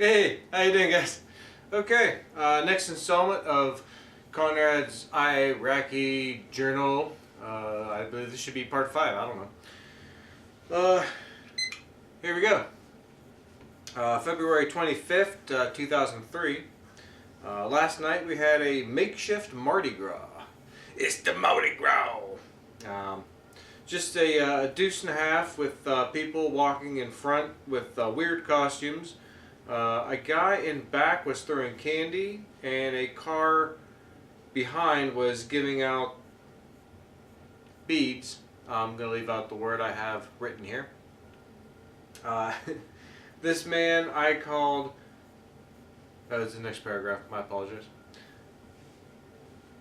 Hey, how you doing, guys? Okay, next installment of Conrad's Iraqi Journal. I believe this should be part 5. I don't know. Uh, Here we go. February 25th, 2003. Last night we had a makeshift Mardi Gras. It's the Mardi Gras. Um, just a deuce and a half with people walking in front with weird costumes. A guy in back was throwing candy, and a car behind was giving out beads. I'm going to leave out the word I have written here. Uh, this man I called... Oh, it's the next paragraph. My apologies.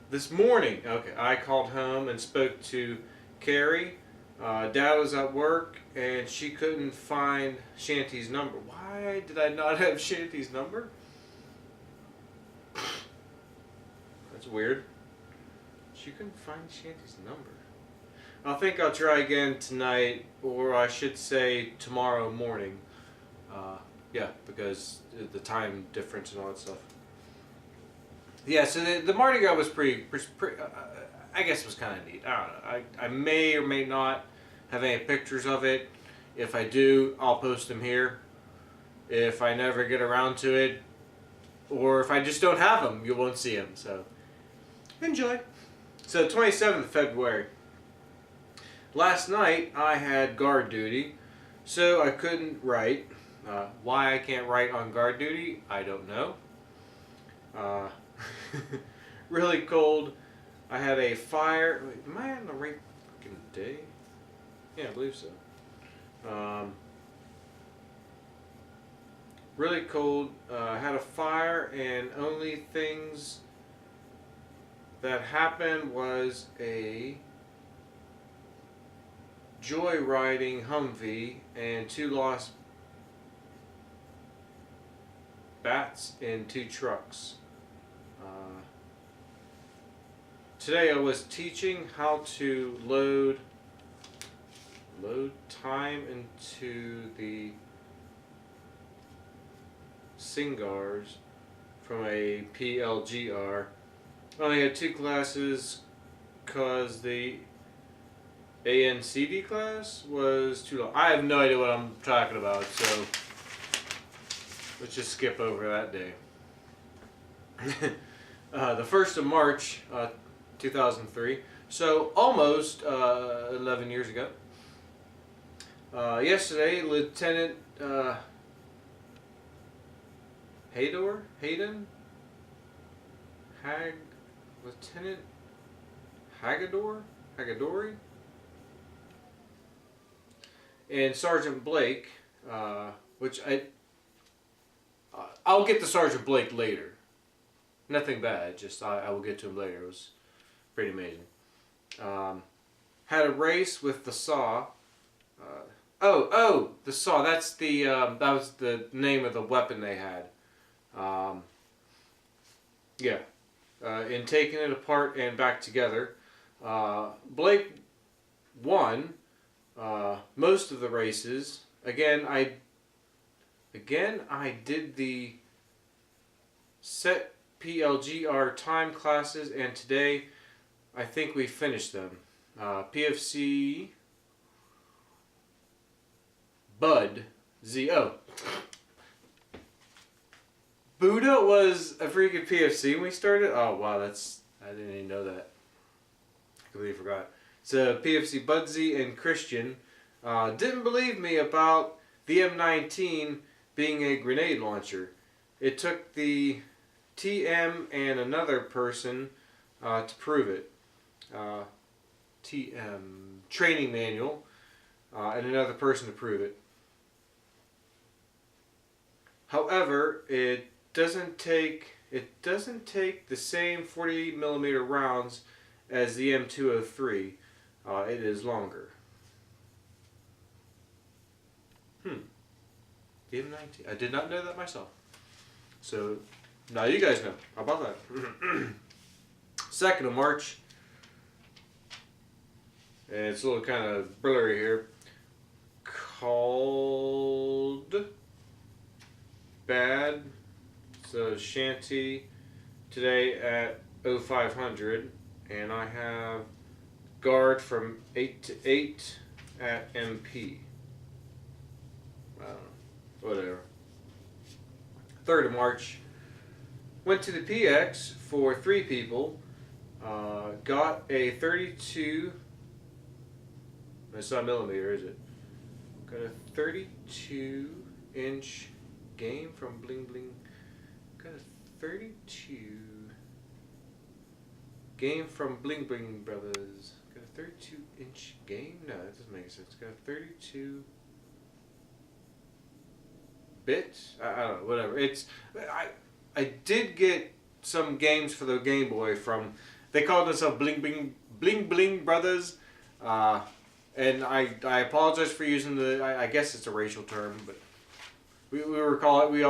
This morning, okay, I called home and spoke to Carrie. Dad was at work, and she couldn't find Shanty's number. Why did I not have Shanty's number? That's weird. She couldn't find Shanty's number. I think I'll try again tonight, or I should say tomorrow morning. Yeah, because the time difference and all that stuff. Yeah, so the Mardi Gras was pretty I guess it was kind of neat. I don't know. I may or may not have any pictures of it. If I do, I'll post them here. If I never get around to it, or if I just don't have them, you won't see them. So, enjoy. So, 27th of February. Last night, I had guard duty, so I couldn't write. Why I can't write on guard duty, I don't know. Really cold. I had a fire. Wait, am I on the right fucking day? Yeah, I believe so. Really cold. I had a fire, and only things that happened was a joyriding Humvee and 2 lost bats in 2 trucks. Today I was teaching how to load time into the Singars from a PLGR. I only had 2 classes because the ANCD class was too long. I have no idea what I'm talking about, so let's just skip over that day. The 1st of March, 2003, so almost 11 years ago. Yesterday, Lieutenant Lieutenant Hagadori, and Sergeant Blake, which I'll get to Sergeant Blake later. Nothing bad, just I will get to him later. It was pretty amazing. Had a race with the saw. The saw. That's the that was the name of the weapon they had. Yeah. In taking it apart and back together, Blake won most of the races. Again, I did the set PLGR time classes, and today I think we finished them. PFC Bud ZO. Buddha was a freaking PFC when we started? Oh wow, I didn't even know that. I completely forgot. So PFC Budsy and Christian didn't believe me about the M19 being a grenade launcher. It took the TM and another person to prove it. TM training manual and another person to prove it. However, it doesn't take the same 40 millimeter rounds as the M203. It is longer. The M19. I did not know that myself. So now you guys know. How about that? 2nd of March. And it's a little kind of blurry here. Called bad. So Shanty today at 0500, and I have guard from 8 to 8 at MP. I don't know. Whatever. 3rd of March. Went to the PX for 3 people. Got a 32. It's not millimeter, is it? Got a 32-inch game from Bling Bling. Got a 32 game from Bling Bling Brothers. Got a 32-inch game? No, that doesn't make sense. Got a 32 bit? I don't know, whatever. I did get some games for the Game Boy from, they called themselves Bling Bling Brothers. And I apologize for using I guess it's a racial term, but we call it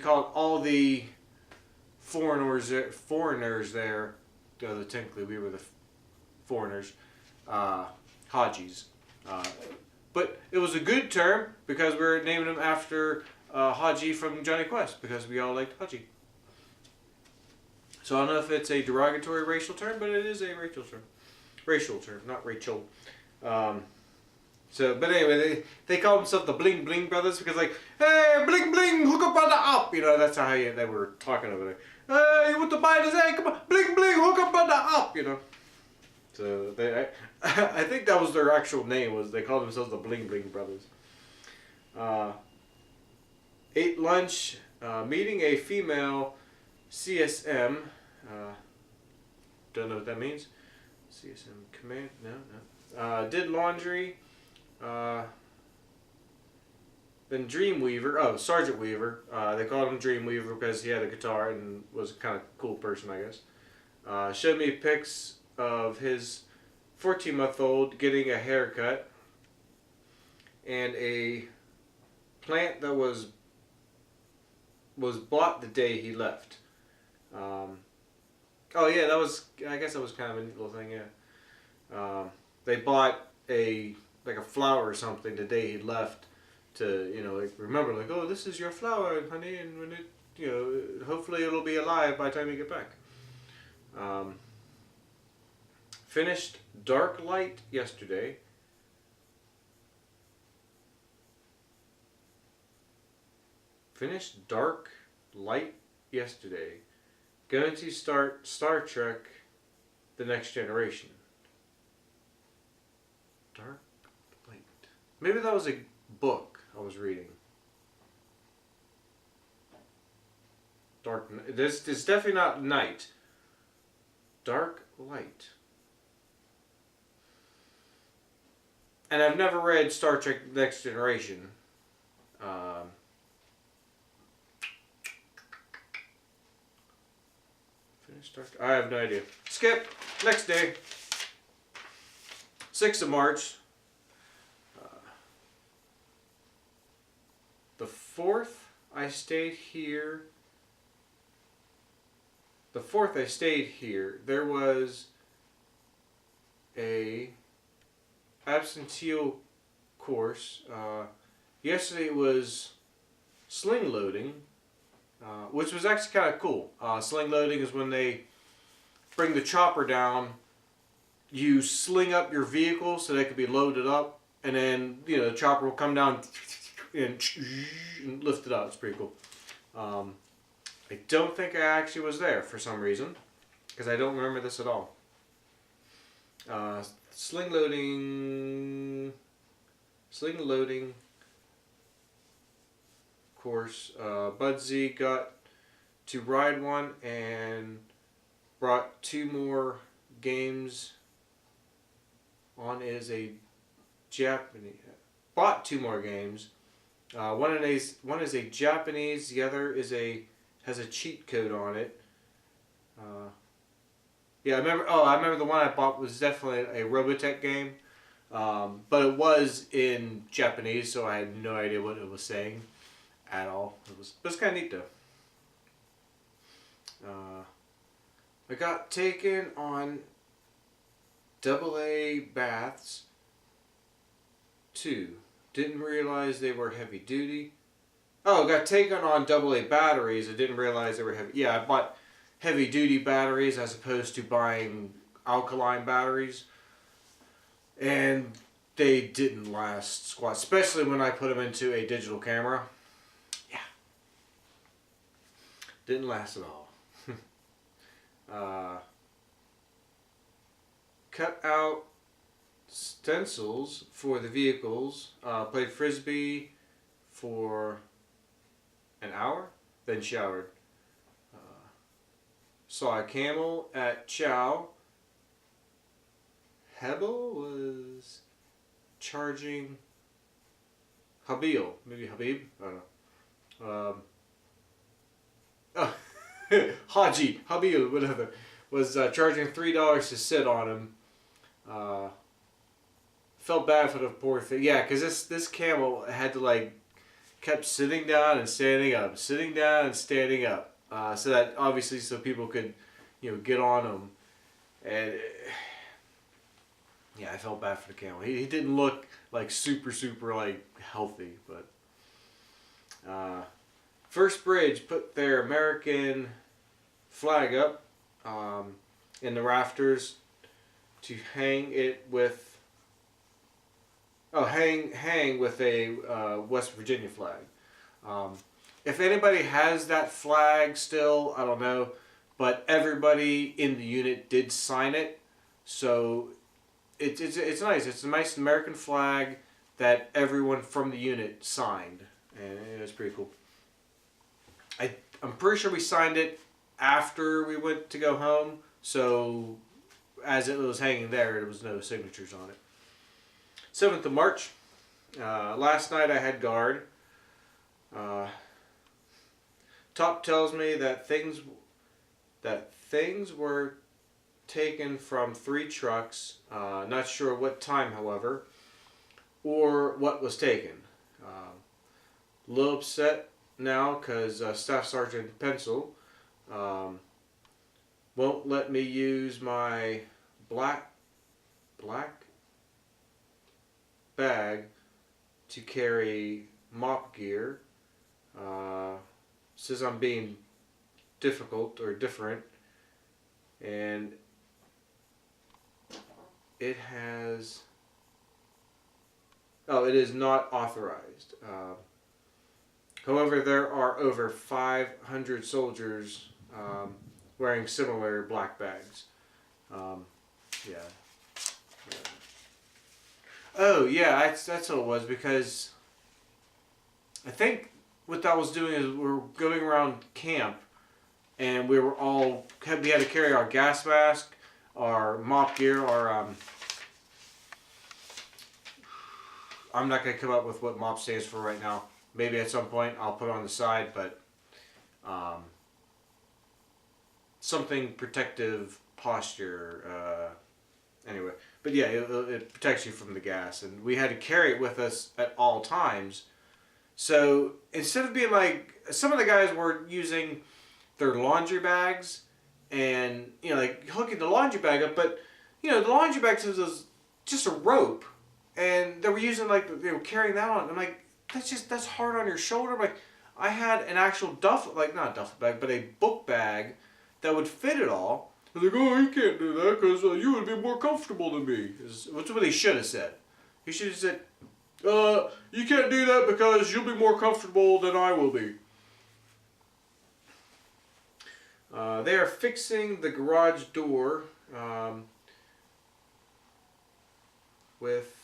all the foreigners there. Technically we were the foreigners, Hajis. But it was a good term because we were naming them after Haji from Johnny Quest, because we all liked Haji. So I don't know if it's a derogatory racial term, but it is a racial term. Racial term, not Rachel. But anyway, they call themselves the Bling Bling Brothers because, like, hey, Bling Bling, hook up on the up. You know, that's how they were talking over there. Hey, you want to buy this? Hey, come on, Bling Bling, hook up on the up. You know. So I think that was their actual name. Was they called themselves the Bling Bling Brothers. Ate lunch, meeting a female CSM. Don't know what that means. CSM command? No. Did laundry. Then Dreamweaver. Oh, Sergeant Weaver. They called him Dreamweaver because he had a guitar and was a kind of cool person, I guess. Showed me pics of his 14-month-old getting a haircut and a plant that was bought the day he left. Oh yeah, I guess that was kind of a neat little thing, yeah. They bought a flower or something the day he left to, like, remember, like, oh, this is your flower, honey, and when it, hopefully it'll be alive by the time you get back. Finished Dark Light yesterday. Going to start Star Trek The Next Generation. Dark Light. Maybe that was a book I was reading. This is definitely not night. Dark Light. And I've never read Star Trek The Next Generation. I have no idea. Skip. Next day. 6th of March. The 4th I stayed here. There was a absentee course. Yesterday it was sling loading. Which was actually kind of cool. Sling loading is when they bring the chopper down, you sling up your vehicle so they can be loaded up, and then the chopper will come down and lift it up. It's pretty cool. I don't think I actually was there for some reason, because I don't remember this at all. Sling loading course. Budsy got to ride one and brought 2 more games. One is a Japanese. Bought 2 more games. One is a Japanese. The other has a cheat code on it. Yeah, I remember the one I bought was definitely a Robotech game, but it was in Japanese, so I had no idea what it was saying at all. It was kind of neat though. I got taken on AA baths 2. Didn't realize they were heavy duty. Oh, got taken on AA batteries. I didn't realize they were heavy. Yeah, I bought heavy duty batteries as opposed to buying alkaline batteries, and they didn't last squat. Especially when I put them into a digital camera. Yeah, didn't last at all. uh, Cut out stencils for the vehicles. Played frisbee for an hour, then showered. Saw a camel at Chow. Hebel was charging Habil, maybe Habib, I don't know. Oh, Haji, Habil, whatever, was charging $3 to sit on him. Felt bad for the poor thing. Yeah, because this camel had to like kept sitting down and standing up, sitting down and standing up. So that obviously so people could, get on him. And yeah, I felt bad for the camel. He didn't look like super like healthy, but First Bridge put their American flag up in the rafters to hang it with. Oh, hang with a West Virginia flag. If anybody has that flag still, I don't know, but everybody in the unit did sign it, so it's nice. It's a nice American flag that everyone from the unit signed, and it was pretty cool. I'm pretty sure we signed it after we went to go home, so as it was hanging there was no signatures on it. 7th of March. Last night I had guard. Top tells me that things were taken from 3 trucks. Not sure what time, however, or what was taken. A little upset now because Staff Sergeant Pencil won't let me use my black bag to carry mop gear. Says I'm being difficult or different, and it has. Oh, it is not authorized. However, there are over 500 soldiers wearing similar black bags. Yeah. Oh, yeah, that's what it was, because I think what that was doing is we were going around camp, and we had to carry our gas mask, our mop gear, our I'm not going to come up with what MOP stands for right now. Maybe at some point I'll put it on the side, but something protective posture. Anyway, but yeah, it protects you from the gas, and we had to carry it with us at all times. So instead of being like, some of the guys were using their laundry bags and, like hooking the laundry bag up, but, the laundry bag was just a rope, and they were using carrying that on. I'm like, that's hard on your shoulder. I'm like, I had an actual not a duffel bag, but a book bag that would fit it all. I was like, oh, you can't do that because you would be more comfortable than me. That's what he should have said. He should have said, you can't do that because you'll be more comfortable than I will be. They are fixing the garage door with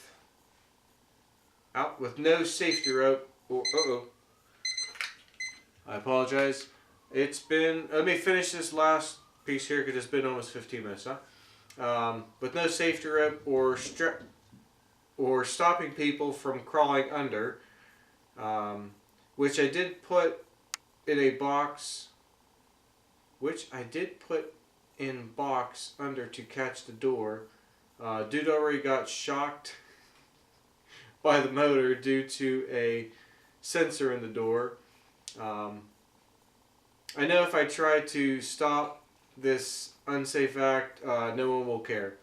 no safety rope. I apologize. It's been. Let me finish this last piece here because it's been almost 15 minutes, huh? With no safety rope or stopping people from crawling under, which I did put in a box. Which I did put in box under to catch the door. Dude already got shocked by the motor due to a sensor in the door. I know if I try to stop this unsafe act, no one will care.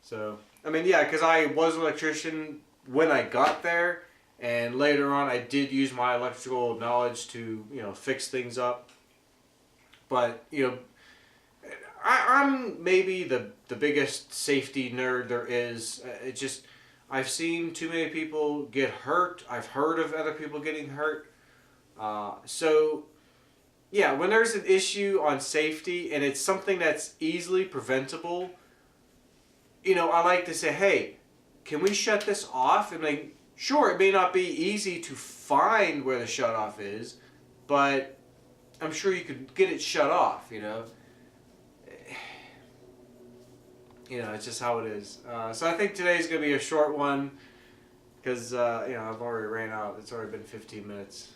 So, I mean, yeah, because I was an electrician when I got there, And later on, I did use my electrical knowledge to, fix things up. But, I'm maybe the biggest safety nerd there is. I've seen too many people get hurt. I've heard of other people getting hurt. So, yeah, when there's an issue on safety and it's something that's easily preventable, I like to say, hey, can we shut this off? And like, sure, it may not be easy to find where the shut off is, but I'm sure you could get it shut off, It's just how it is. So I think today's going to be a short one because, I've already ran out. It's already been 15 minutes.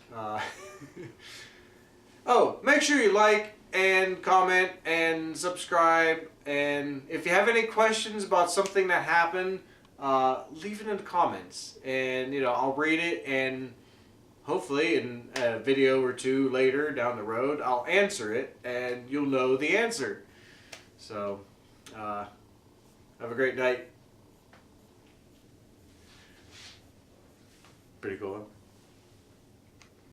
Oh, make sure you like and comment and subscribe. And if you have any questions about something that happened, leave it in the comments. And, I'll read it, and hopefully in a video or two later down the road, I'll answer it and you'll know the answer. So, have a great night. Pretty cool, huh?